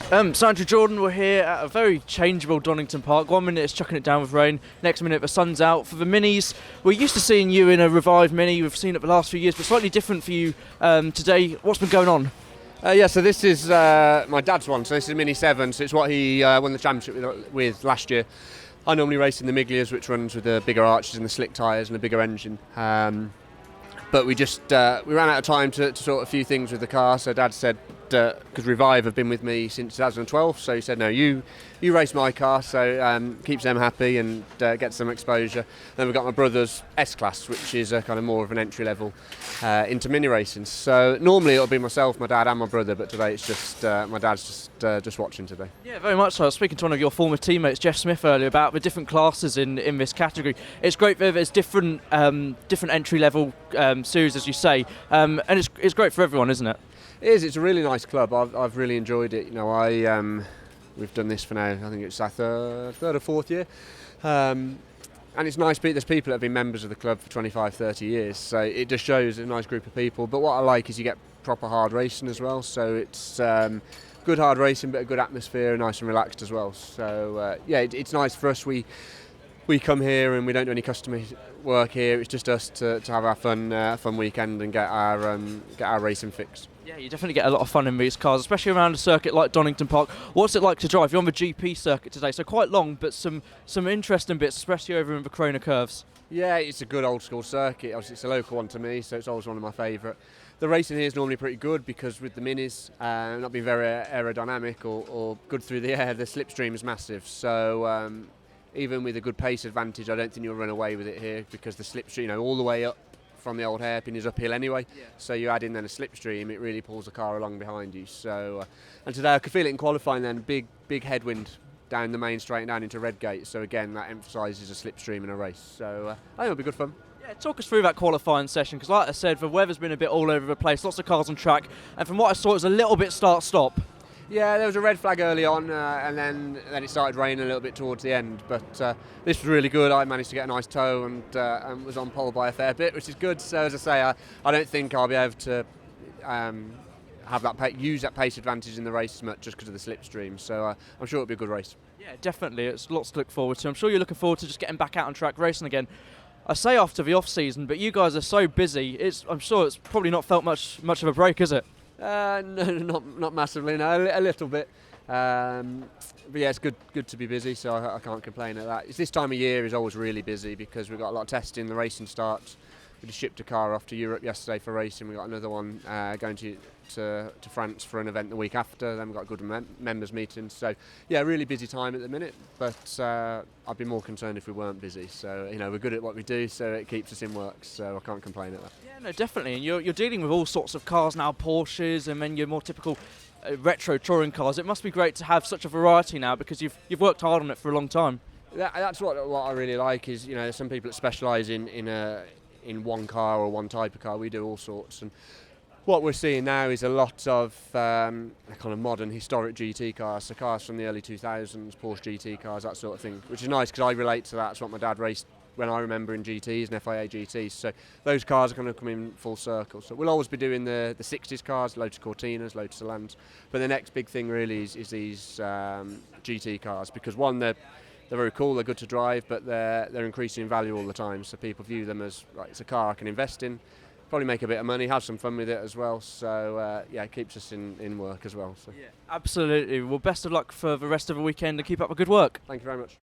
Sandra Jordan, we're here at a very changeable Donington Park. 1 minute it's chucking it down with rain, next minute the sun's out. For the minis, we're used to seeing you in a revived mini, we've seen it the last few years, but slightly different for you today. What's been going on? So this is my dad's one, so this is Mini7, so it's what he won the championship with last year. I normally race in the Miglias, which runs with the bigger arches and the slick tyres and the bigger engine. But we ran out of time to sort a few things with the car, so Dad said, because Revive have been with me since 2012, so he said, no, you race my car, so keeps them happy and gets some exposure. Then we've got my brother's S-Class, which is a kind of more of an entry level into mini racing. So normally it'll be myself, my dad and my brother, but today it's just my dad's just watching today. Yeah, very much so. I was speaking to one of your former teammates, Jeff Smith, earlier about the different classes in this category. It's great that there's different entry level series, as you say, and it's great for everyone, isn't it? It is. It's a really nice club. I've really enjoyed it. You know, we've done this for now. I think it's our third or fourth year, and it's nice. There's people that have been members of the club for 25, 30 years. So it just shows a nice group of people. But what I like is you get proper hard racing as well. So it's good hard racing, but a good atmosphere, nice and relaxed as well. So it's nice for us. We come here and we don't do any customer work here. It's just us to have our fun weekend and get our racing fix. Yeah, you definitely get a lot of fun in these cars, especially around a circuit like Donington Park. What's it like to drive? You're on the GP circuit today, so quite long, but some interesting bits, especially over in the Corona curves. Yeah, it's a good old school circuit. Obviously, it's a local one to me, so it's always one of my favourite. The racing here is normally pretty good because with the minis not being very aerodynamic or good through the air, the slipstream is massive. So even with a good pace advantage, I don't think you'll run away with it here because the slipstream, all the way up from the old hairpin is uphill anyway. Yeah. So you add in then a slipstream, it really pulls the car along behind you. So and today I could feel it in qualifying then, big headwind down the main straight and down into Redgate. So again, that emphasises a slipstream in a race. So I think it'll be good fun. Yeah, talk us through that qualifying session, because like I said, the weather's been a bit all over the place, lots of cars on track, and from what I saw it was a little bit start-stop. Yeah, there was a red flag early on, and then it started raining a little bit towards the end. But this was really good. I managed to get a nice tow and was on pole by a fair bit, which is good. So as I say, I don't think I'll be able to use that pace advantage in the race as much just because of the slipstream. So I'm sure it'll be a good race. Yeah, definitely. It's lots to look forward to. I'm sure you're looking forward to just getting back out on track racing again. I say after the off season, but you guys are so busy. I'm sure it's probably not felt much of a break, is it? No, not massively. No, a little bit. But yeah, it's good to be busy, so I can't complain at that. It's this time of year is always really busy because we've got a lot of testing. The racing starts. We just shipped a car off to Europe yesterday for racing. We got another one going to France for an event the week after. Then we've got good members meetings. So yeah, really busy time at the minute. But I'd be more concerned if we weren't busy. So we're good at what we do, so it keeps us in work. So I can't complain at that. Yeah, no, definitely. And you're dealing with all sorts of cars now, Porsches, and then your more typical retro touring cars. It must be great to have such a variety now because you've worked hard on it for a long time. That's what I really like is there's some people that specialise in one car or one type of car. We do all sorts, and what we're seeing now is a lot of kind of modern historic GT cars, so cars from the early 2000s, Porsche GT cars, that sort of thing, which is nice because I relate to that. It's what my dad raced when I remember in GTs and FIA GTs, so those cars are going to come in full circle. So we'll always be doing the 60s cars, Lotus Cortinas, Lotus Elans, but the next big thing really is these GT cars, because one, they're very cool, they're good to drive, but they're increasing in value all the time. So people view them as, right, it's a car I can invest in, probably make a bit of money, have some fun with it as well. So it keeps us in work as well. So. Yeah, absolutely. Well, best of luck for the rest of the weekend and keep up the good work. Thank you very much.